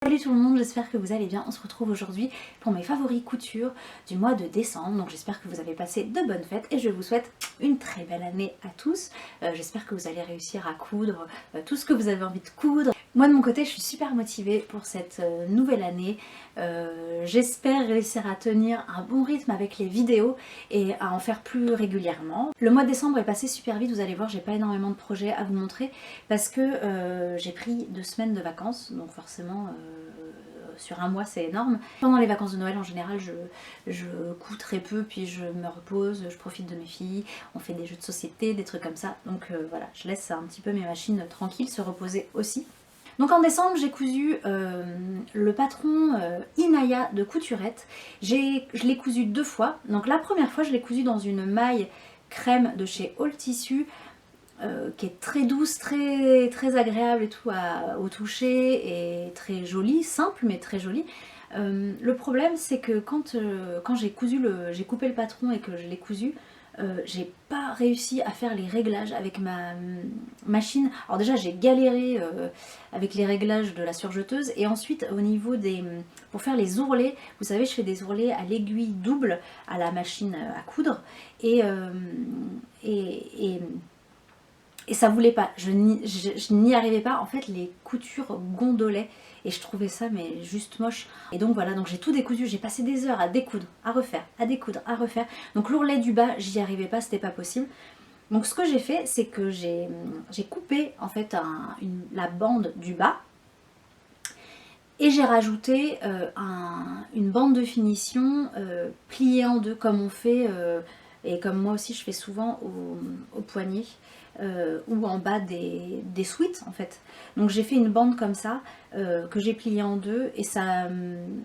Salut tout le monde, j'espère que vous allez bien. On se retrouve aujourd'hui pour mes favoris coutures du mois de décembre. Donc j'espère que vous avez passé de bonnes fêtes et je vous souhaite une très belle année à tous. J'espère que vous allez réussir à coudre tout ce que vous avez envie de coudre. Moi de mon côté, je suis super motivée pour cette nouvelle année. J'espère réussir à tenir un bon rythme avec les vidéos et à en faire plus régulièrement. Le mois de décembre est passé super vite, vous allez voir, j'ai pas énormément de projets à vous montrer parce que j'ai pris 2 semaines de vacances, donc forcément sur un mois c'est énorme. Pendant les vacances de Noël en général je couds très peu, puis je me repose, je profite de mes filles, on fait des jeux de société, des trucs comme ça, donc voilà, je laisse un petit peu mes machines tranquilles se reposer aussi. Donc en décembre, j'ai cousu le patron Inaya de Couturette. Je l'ai cousu 2 fois. Donc la première fois, je l'ai cousu dans une maille crème de chez All Tissu, qui est très douce, très agréable et tout au toucher, et très jolie, simple mais très jolie. Le problème, c'est que quand j'ai coupé le patron et que je l'ai cousu, j'ai pas réussi à faire les réglages avec ma machine. Alors déjà j'ai galéré avec les réglages de la surjeteuse, et ensuite au niveau pour faire les ourlets, vous savez je fais des ourlets à l'aiguille double à la machine à coudre, et ça voulait pas, je n'y arrivais pas, en fait les coutures gondolaient et je trouvais ça mais juste moche. Et donc voilà, donc j'ai tout décousu, j'ai passé des heures à découdre, à refaire, à découdre, à refaire. Donc l'ourlet du bas, j'y arrivais pas, c'était pas possible. Donc ce que j'ai fait, c'est que j'ai coupé en fait la bande du bas, et j'ai rajouté une bande de finition pliée en deux comme on fait, et comme moi aussi je fais souvent au poignet. Ou en bas des sweats en fait. Donc j'ai fait une bande comme ça que j'ai pliée en deux,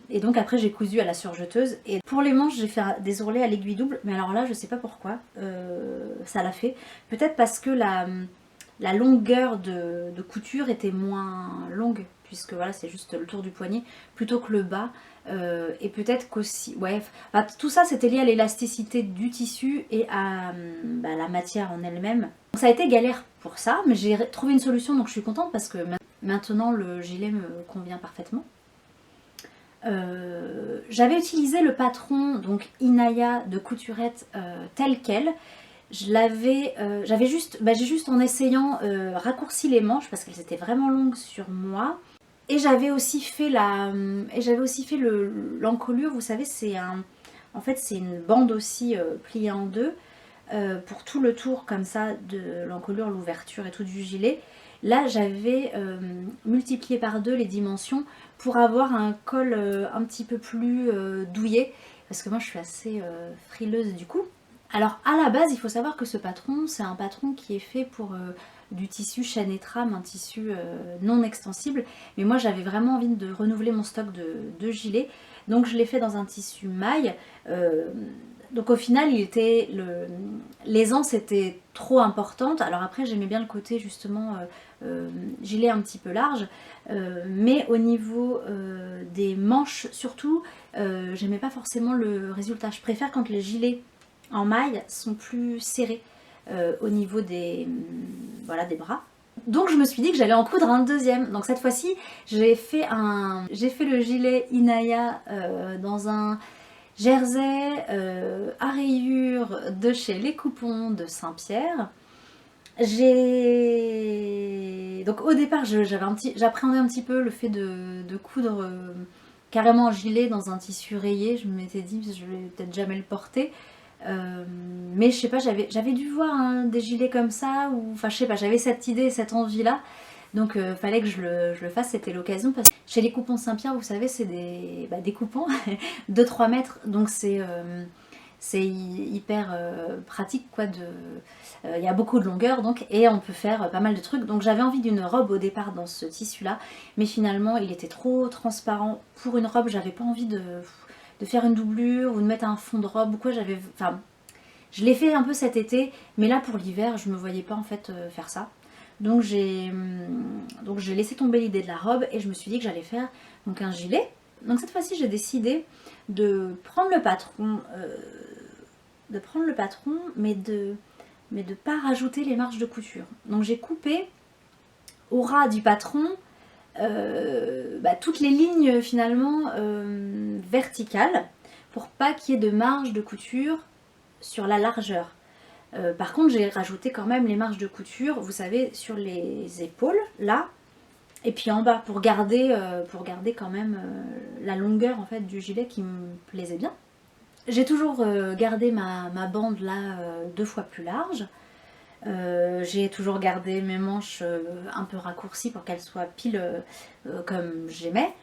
et donc après j'ai cousu à la surjeteuse. Et pour les manches j'ai fait des ourlets à l'aiguille double, mais alors là je sais pas pourquoi ça l'a fait. Peut-être parce que la longueur de couture était moins longue, puisque voilà c'est juste le tour du poignet plutôt que le bas. Et peut-être qu'aussi, ouais, bah, tout ça c'était lié à l'élasticité du tissu et à la matière en elle-même. Ça a été galère pour ça, mais j'ai trouvé une solution, donc je suis contente parce que maintenant le gilet me convient parfaitement. J'avais utilisé le patron donc Inaya de Couturette tel quel. J'ai juste en essayant raccourci les manches parce qu'elles étaient vraiment longues sur moi. Et j'avais aussi fait l'encolure, vous savez, en fait c'est une bande aussi pliée en deux pour tout le tour comme ça de l'encolure, l'ouverture et tout du gilet. Là j'avais multiplié par 2 les dimensions pour avoir un col un petit peu plus douillet, parce que moi je suis assez frileuse du coup. Alors à la base il faut savoir que ce patron, c'est un patron qui est fait pour du tissu chaîne et trame, un tissu non extensible, mais moi j'avais vraiment envie de renouveler mon stock de gilets, donc je l'ai fait dans un tissu maille. Donc au final l'aisance était trop importante. Alors après j'aimais bien le côté justement gilet un petit peu large, mais au niveau des manches surtout, j'aimais pas forcément le résultat. Je préfère quand les gilets en maille sont plus serrés au niveau voilà, des bras. Donc je me suis dit que j'allais en coudre un deuxième. Donc cette fois-ci j'ai fait le gilet Inaya dans un jersey à rayures de chez Les Coupons de Saint-Pierre. Donc au départ j'appréhendais un petit peu le fait de coudre carrément un gilet dans un tissu rayé. Je m'étais dit je vais peut-être jamais le porter. Mais je sais pas, j'avais dû voir des gilets comme ça, ou enfin je sais pas, j'avais cette idée, cette envie là, donc fallait que je le fasse, c'était l'occasion, parce que chez Les Coupons Saint-Pierre, vous savez, c'est des coupons de 3 mètres, donc c'est hyper pratique quoi, il y a beaucoup de longueur donc, et on peut faire pas mal de trucs. Donc j'avais envie d'une robe au départ dans ce tissu là, mais finalement il était trop transparent pour une robe, j'avais pas envie de faire une doublure ou de mettre un fond de robe ou quoi. Je l'ai fait un peu cet été, mais là pour l'hiver je me voyais pas en fait faire ça. Donc j'ai laissé tomber l'idée de la robe et je me suis dit que j'allais faire donc un gilet. Donc cette fois-ci j'ai décidé de prendre le patron, mais de pas rajouter les marges de couture. Donc j'ai coupé au ras du patron toutes les lignes finalement verticales pour pas qu'il y ait de marge de couture sur la largeur. Par contre j'ai rajouté quand même les marges de couture, vous savez, sur les épaules là, et puis en bas pour garder quand même la longueur en fait du gilet qui me plaisait bien. J'ai toujours gardé ma bande là 2 fois plus large. J'ai toujours gardé mes manches un peu raccourcies pour qu'elles soient pile comme j'aimais.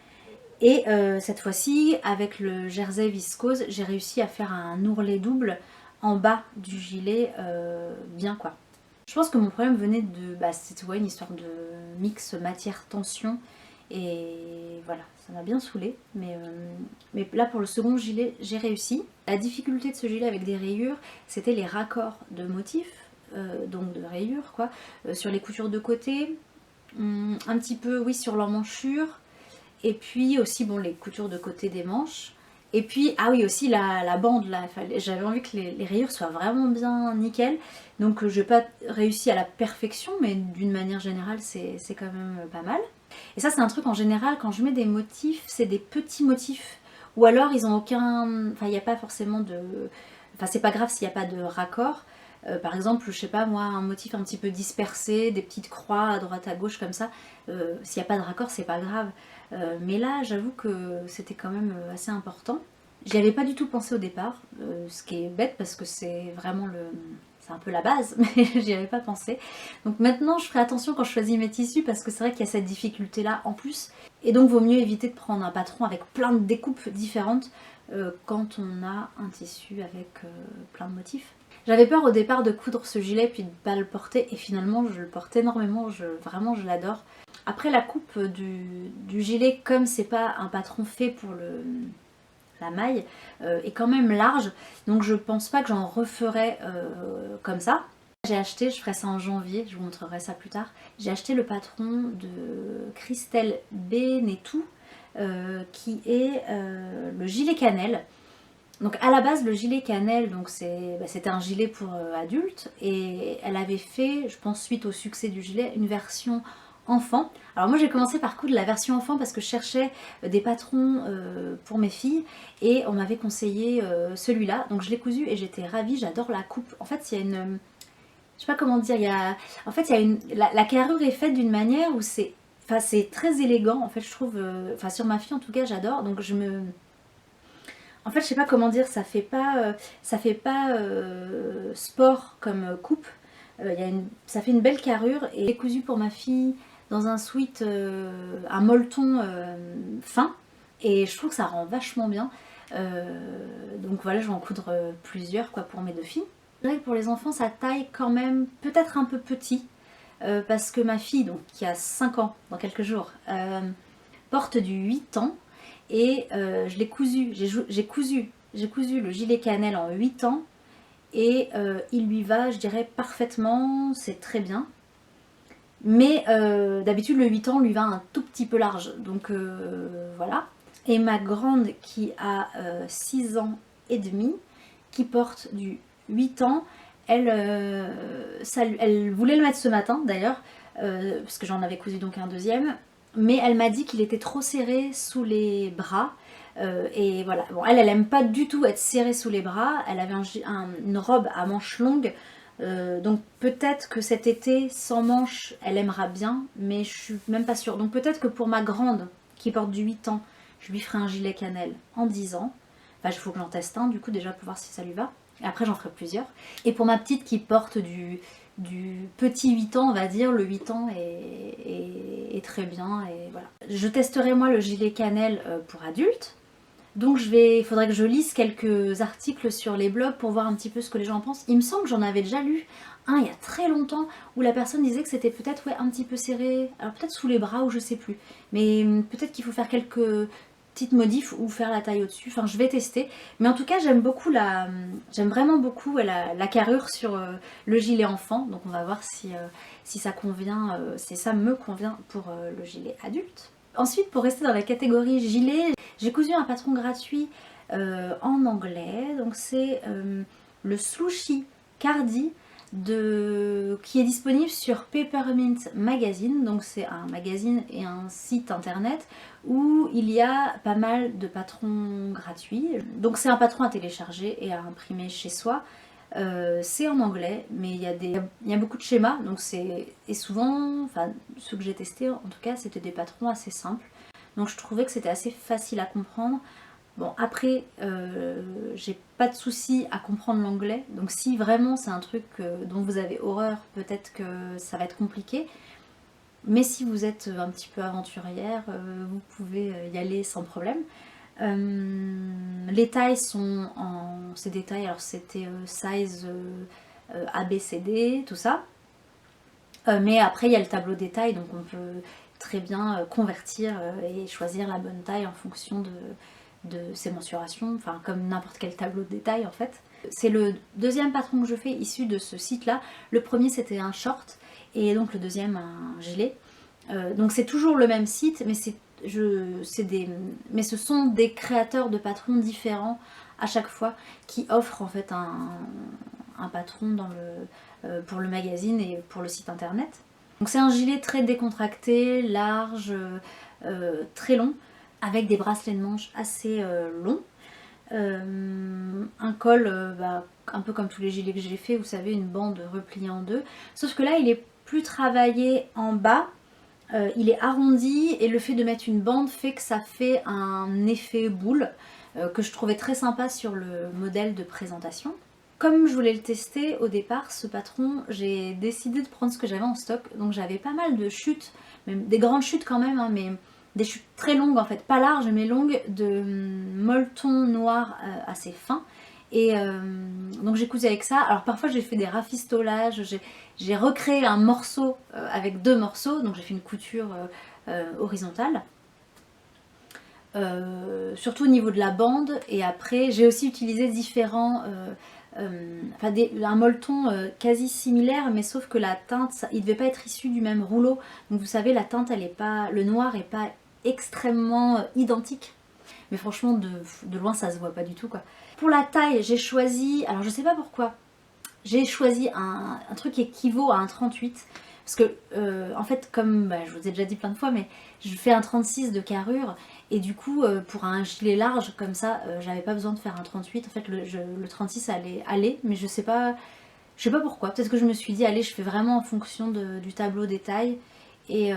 Et cette fois-ci, avec le jersey viscose, j'ai réussi à faire un ourlet double en bas du gilet, bien quoi. Je pense que mon problème venait de... c'était une histoire de mix matière-tension. Et voilà, ça m'a bien saoulée. Mais là, pour le second gilet, j'ai réussi. La difficulté de ce gilet avec des rayures, c'était les raccords de motifs. Donc de rayures quoi, sur les coutures de côté, un petit peu oui sur l'emmanchure, et puis aussi bon les coutures de côté des manches, et puis ah oui aussi la bande là, j'avais envie que les rayures soient vraiment bien nickel, donc j'ai pas réussi à la perfection, mais d'une manière générale c'est quand même pas mal. Et ça c'est un truc en général, quand je mets des motifs, c'est des petits motifs, ou alors ils ont aucun, enfin il n'y a pas forcément de, enfin c'est pas grave s'il n'y a pas de raccord. Par exemple, je sais pas moi, un motif un petit peu dispersé, des petites croix à droite à gauche comme ça, s'il n'y a pas de raccord, c'est pas grave. Mais là, j'avoue que c'était quand même assez important. J'y avais pas du tout pensé au départ, ce qui est bête parce que c'est vraiment c'est un peu la base, mais j'y avais pas pensé. Donc maintenant, je ferai attention quand je choisis mes tissus parce que c'est vrai qu'il y a cette difficulté-là en plus. Et donc, vaut mieux éviter de prendre un patron avec plein de découpes différentes quand on a un tissu avec plein de motifs. J'avais peur au départ de coudre ce gilet puis de ne pas le porter, et finalement je le porte énormément, vraiment je l'adore. Après la coupe du gilet, comme c'est pas un patron fait pour la maille, est quand même large, donc je pense pas que j'en referai comme ça. J'ai acheté, je ferai ça en janvier, je vous montrerai ça plus tard, j'ai acheté le patron de Christelle Benetou qui est le gilet cannelle. Donc à la base le gilet cannelle, donc c'était un gilet pour adultes, et elle avait fait, je pense suite au succès du gilet, une version enfant. Alors moi j'ai commencé par coudre la version enfant parce que je cherchais des patrons pour mes filles, et on m'avait conseillé celui-là, donc je l'ai cousu et j'étais ravie, j'adore la coupe. En fait il y a une, je sais pas comment dire, la carrure est faite d'une manière où c'est très élégant en fait, je trouve, sur ma fille en tout cas j'adore, donc en fait, je sais pas comment dire, ça fait pas sport comme coupe. Ça fait une belle carrure, et j'ai cousu pour ma fille dans un sweat, un molleton fin, et je trouve que ça rend vachement bien. Donc voilà, je vais en coudre plusieurs quoi pour mes 2 filles. Je dirais que pour les enfants, ça taille quand même peut-être un peu petit, parce que ma fille, donc qui a 5 ans dans quelques jours, porte du 8 ans. Et je l'ai cousu, j'ai cousu le gilet cannelle en 8 ans, et il lui va, je dirais, parfaitement, c'est très bien. Mais d'habitude le 8 ans lui va un tout petit peu large, donc voilà. Et ma grande qui a 6 ans et demi, qui porte du 8 ans, elle voulait le mettre ce matin d'ailleurs, parce que j'en avais cousu donc un deuxième. Mais elle m'a dit qu'il était trop serré sous les bras, et voilà. Bon, elle aime pas du tout être serrée sous les bras, elle avait une robe à manches longues, donc peut-être que cet été sans manches elle aimera bien, mais je suis même pas sûre. Donc peut-être que pour ma grande qui porte du 8 ans, je lui ferai un gilet cannelle en 10 ans. Enfin il faut que j'en teste un du coup déjà pour voir si ça lui va, et après j'en ferai plusieurs. Et pour ma petite qui porte du petit 8 ans, on va dire, le 8 ans est très bien, et voilà. Je testerai moi le gilet cannelle pour adultes, donc il faudrait que je lise quelques articles sur les blogs pour voir un petit peu ce que les gens en pensent. Il me semble que j'en avais déjà lu un il y a très longtemps, où la personne disait que c'était peut-être un petit peu serré, alors peut-être sous les bras ou je sais plus, mais peut-être qu'il faut faire quelques petites modifs ou faire la taille au-dessus, enfin je vais tester. Mais en tout cas j'aime vraiment beaucoup la carrure sur le gilet enfant, donc on va voir si ça convient, si ça me convient pour le gilet adulte. Ensuite, pour rester dans la catégorie gilet, j'ai cousu un patron gratuit en anglais, donc c'est le Slushy Cardi qui est disponible sur Peppermint Magazine, donc c'est un magazine et un site internet où il y a pas mal de patrons gratuits. Donc c'est un patron à télécharger et à imprimer chez soi. C'est en anglais, mais il y a beaucoup de schémas, donc et souvent, enfin ceux que j'ai testés en tout cas, c'était des patrons assez simples. Donc je trouvais que c'était assez facile à comprendre. Bon après, j'ai pas de souci à comprendre l'anglais, donc si vraiment c'est un truc dont vous avez horreur, peut-être que ça va être compliqué. Mais si vous êtes un petit peu aventurière, vous pouvez y aller sans problème. Les tailles sont en... C'est des tailles, alors c'était size ABCD, tout ça. Mais après il y a le tableau des tailles, donc on peut très bien convertir et choisir la bonne taille en fonction de ses mensurations, enfin comme n'importe quel tableau de détail en fait. C'est le deuxième patron que je fais issu de ce site là. Le premier c'était un short et donc le deuxième un gilet. Donc c'est toujours le même site, mais mais ce sont des créateurs de patrons différents à chaque fois qui offrent en fait un patron pour le magazine et pour le site internet. Donc c'est un gilet très décontracté, large, très long, avec des bracelets de manches assez longs. Un col, un peu comme tous les gilets que j'ai fait, vous savez, une bande repliée en deux. Sauf que là, il est plus travaillé en bas, il est arrondi et le fait de mettre une bande fait que ça fait un effet boule que je trouvais très sympa sur le modèle de présentation. Comme je voulais le tester au départ, ce patron, j'ai décidé de prendre ce que j'avais en stock. Donc j'avais pas mal de chutes, même des grandes chutes quand même, hein, mais des chutes très longues en fait, pas larges mais longues, de molleton noir assez fin. Et donc j'ai cousu avec ça. Alors parfois j'ai fait des rafistolages, j'ai recréé un morceau avec deux morceaux, donc j'ai fait une couture horizontale. Surtout au niveau de la bande, et après j'ai aussi utilisé différents... un molleton quasi similaire, mais sauf que la teinte, il devait pas être issu du même rouleau. Donc vous savez, la teinte, elle est pas, le noir est pas extrêmement identique. Mais franchement, de loin, ça se voit pas du tout, quoi. Pour la taille, j'ai choisi, alors je sais pas pourquoi, j'ai choisi un truc qui équivaut à un 38. Parce que, en fait, comme je vous ai déjà dit plein de fois, mais je fais un 36 de carrure. Et du coup, pour un gilet large comme ça, j'avais pas besoin de faire un 38. En fait, le 36 allait aller, mais je sais pas pourquoi. Peut-être que je me suis dit, allez, je fais vraiment en fonction du tableau des tailles. Et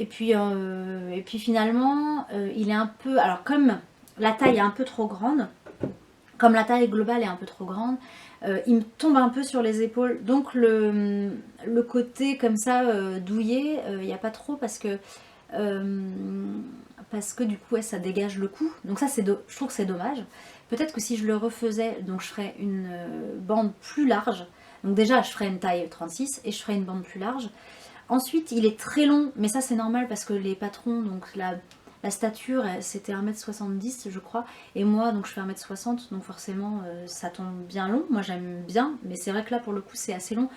puis finalement, il est un peu... Alors comme la taille est un peu trop grande, comme la taille globale est un peu trop grande, il me tombe un peu sur les épaules. Donc le côté comme ça douillet, il n'y a pas trop parce que du coup ouais, ça dégage le cou. Donc ça je trouve que c'est dommage. Peut-être que si je le refaisais, donc je ferais une bande plus large. Donc déjà je ferais une taille 36 et je ferais une bande plus large. Ensuite il est très long, mais ça c'est normal parce que les patrons, donc la stature c'était 1m70 je crois, et moi donc je fais 1m60, donc forcément ça tombe bien long. Moi j'aime bien, mais c'est vrai que là pour le coup c'est assez long.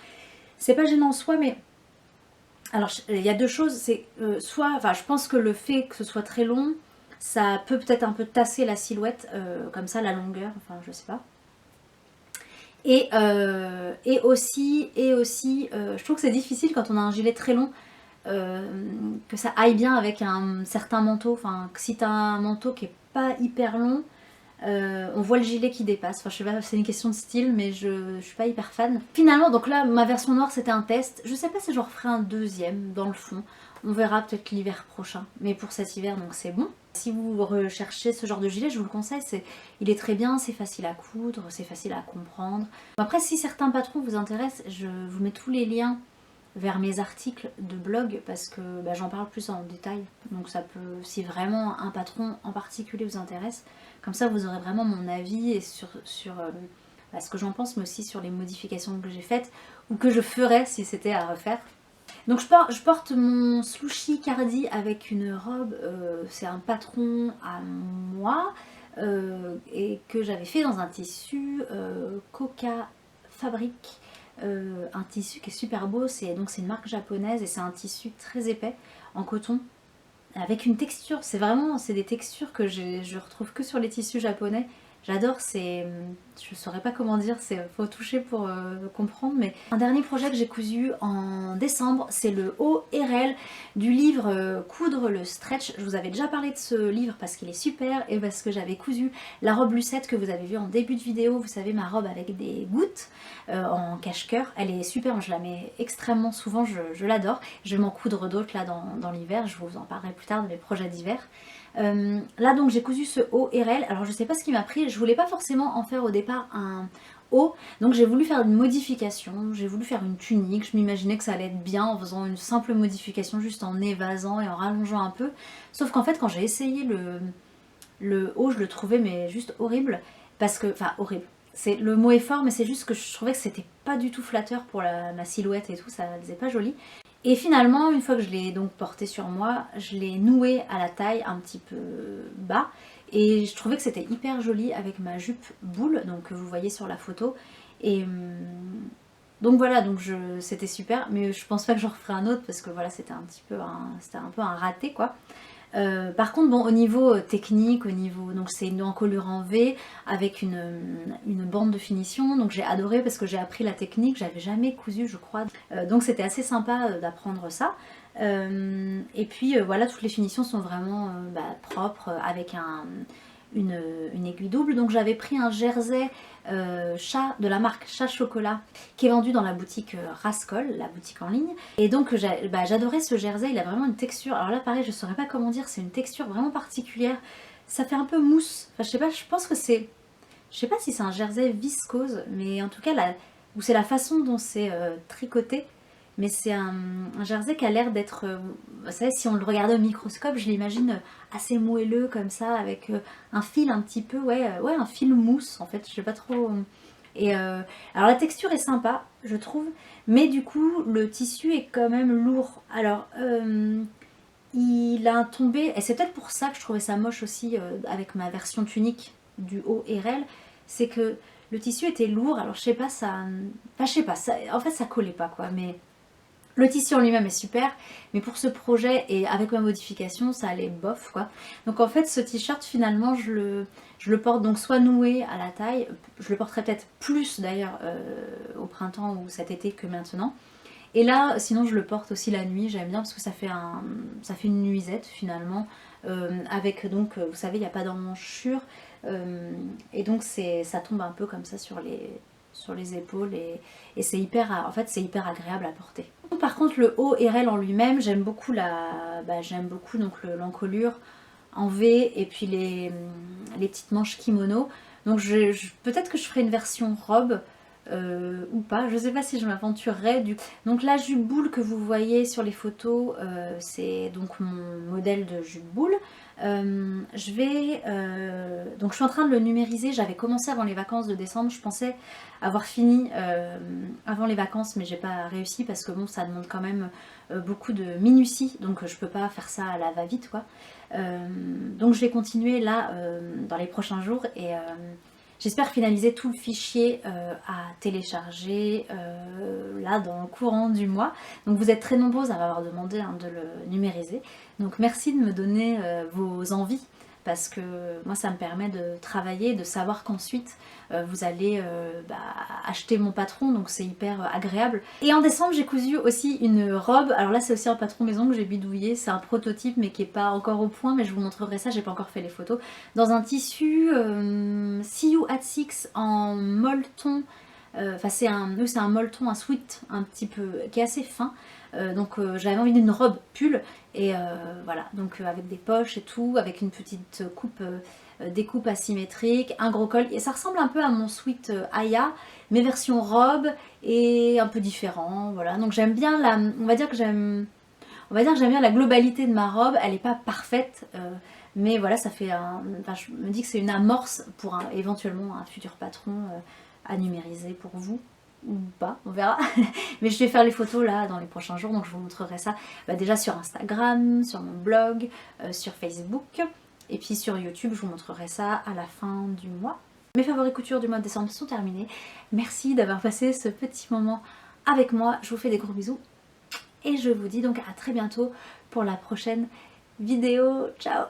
C'est pas gênant en soi, mais alors il y a deux choses, c'est je pense que le fait que ce soit très long, ça peut peut-être un peu tasser la silhouette, comme ça la longueur, enfin je sais pas. Et aussi, je trouve que c'est difficile quand on a un gilet très long, que ça aille bien avec un certain manteau. Enfin, si t'as un manteau qui est pas hyper long, on voit le gilet qui dépasse. Enfin, je sais pas, c'est une question de style, mais je suis pas hyper fan. Finalement, donc là, ma version noire, c'était un test. Je sais pas si j'en referai un deuxième dans le fond. On verra peut-être l'hiver prochain. Mais pour cet hiver, donc c'est bon. Si vous recherchez ce genre de gilet, je vous le conseille. Il est très bien, c'est facile à coudre, c'est facile à comprendre. Après, si certains patrons vous intéressent, je vous mets tous les liens vers mes articles de blog parce que j'en parle plus en détail. Donc ça peut, si vraiment un patron en particulier vous intéresse, comme ça vous aurez vraiment mon avis et sur ce que j'en pense, mais aussi sur les modifications que j'ai faites ou que je ferais si c'était à refaire. Donc je porte mon slouchy cardi avec une robe, c'est un patron à moi, et que j'avais fait dans un tissu Coca Fabrique. Un tissu qui est super beau, c'est une marque japonaise et c'est un tissu très épais en coton avec une texture, c'est des textures que je retrouve que sur les tissus japonais. J'adore, je saurais pas comment dire, faut toucher pour comprendre, mais un dernier projet que j'ai cousu en décembre, c'est le haut RL du livre Coudre le stretch. Je vous avais déjà parlé de ce livre parce qu'il est super et parce que j'avais cousu la robe Lucette que vous avez vue en début de vidéo, vous savez, ma robe avec des gouttes en cache-cœur. Elle est super, je la mets extrêmement souvent, je l'adore. Je vais m'en coudre d'autres là dans l'hiver, je vous en parlerai plus tard de mes projets d'hiver. Là donc j'ai cousu ce haut RL, alors je sais pas ce qui m'a pris, je voulais pas forcément en faire au départ un haut, donc j'ai voulu faire une modification, j'ai voulu faire une tunique, je m'imaginais que ça allait être bien en faisant une simple modification, juste en évasant et en rallongeant un peu, sauf qu'en fait quand j'ai essayé le haut, je le trouvais mais juste horrible, parce que, enfin horrible, le mot est fort mais c'est juste que je trouvais que c'était pas du tout flatteur pour ma silhouette et tout, ça faisait pas joli. Et finalement, une fois que je l'ai donc porté sur moi, je l'ai noué à la taille un petit peu bas. Et je trouvais que c'était hyper joli avec ma jupe boule, donc que vous voyez sur la photo. Et donc voilà, donc c'était super. Mais je pense pas que j'en referai un autre parce que voilà, c'était un peu un raté quoi. Par contre, bon, au niveau technique, donc c'est une encolure en V avec une bande de finition, donc j'ai adoré parce que j'ai appris la technique, j'avais jamais cousu je crois, donc c'était assez sympa d'apprendre ça. Et puis voilà, toutes les finitions sont vraiment propres avec une aiguille double. Donc j'avais pris un jersey chat de la marque Chat Chocolat qui est vendu dans la boutique Rascol, la boutique en ligne. Et donc j'adorais ce jersey, il a vraiment une texture, alors là pareil je saurais pas comment dire, c'est une texture vraiment particulière, ça fait un peu mousse, enfin je sais pas, je pense que c'est, je sais pas si c'est un jersey viscose, mais en tout cas ou c'est la façon dont c'est tricoté. Mais c'est un jersey qui a l'air d'être, vous savez, si on le regardait au microscope, je l'imagine assez moelleux comme ça, avec un fil un petit peu, ouais, un fil mousse en fait, je sais pas trop. Et alors la texture est sympa, je trouve, mais du coup le tissu est quand même lourd. Alors il a un tombé, et c'est peut-être pour ça que je trouvais ça moche aussi avec ma version tunique du haut RL, c'est que le tissu était lourd, alors je sais pas, enfin je sais pas, en fait ça collait pas quoi, mais le tissu en lui-même est super, mais pour ce projet et avec ma modification, ça allait bof quoi. Donc en fait ce t-shirt finalement je le porte donc soit noué à la taille, je le porterai peut-être plus d'ailleurs au printemps ou cet été que maintenant. Et là sinon je le porte aussi la nuit, j'aime bien parce que ça fait une nuisette finalement, avec donc vous savez il n'y a pas d'emmanchure, et donc ça tombe un peu comme ça sur les épaules et c'est hyper, en fait c'est hyper agréable à porter. Par contre le haut RL en lui-même, j'aime beaucoup donc l'encolure en V et puis les petites manches kimono. Donc peut-être que je ferai une version robe ou pas, je sais pas si je m'aventurerai du coup. Donc la jupe boule que vous voyez sur les photos, c'est donc mon modèle de jupe boule. Donc je suis en train de le numériser, j'avais commencé avant les vacances de décembre, je pensais avoir fini avant les vacances mais j'ai pas réussi parce que bon ça demande quand même beaucoup de minutie, donc je peux pas faire ça à la va-vite quoi. Donc je vais continuer là dans les prochains jours et j'espère finaliser tout le fichier à télécharger là dans le courant du mois. Donc vous êtes très nombreuses à m'avoir demandé de le numériser. Donc merci de me donner vos envies parce que moi ça me permet de travailler, de savoir qu'ensuite vous allez acheter mon patron, donc c'est hyper agréable. Et en décembre j'ai cousu aussi une robe, alors là c'est aussi un patron maison que j'ai bidouillé, c'est un prototype mais qui n'est pas encore au point, mais je vous montrerai ça, j'ai pas encore fait les photos, dans un tissu See You at Six en molleton, enfin c'est un molleton, un sweat un petit peu, qui est assez fin. Donc j'avais envie d'une robe pull et voilà, donc avec des poches et tout, avec une petite coupe, découpe asymétrique, un gros col, et ça ressemble un peu à mon sweat Aya, mais version robe et un peu différent, voilà. Donc j'aime bien on va dire que j'aime bien la globalité de ma robe, elle n'est pas parfaite, mais voilà, ça fait enfin, je me dis que c'est une amorce pour éventuellement un futur patron à numériser pour vous. Ou pas, on verra. Mais je vais faire les photos là dans les prochains jours, donc je vous montrerai ça déjà sur Instagram, sur mon blog, sur Facebook, et puis sur YouTube, je vous montrerai ça à la fin du mois. Mes favoris coutures du mois de décembre sont terminés. Merci d'avoir passé ce petit moment avec moi, je vous fais des gros bisous, et je vous dis donc à très bientôt pour la prochaine vidéo. Ciao!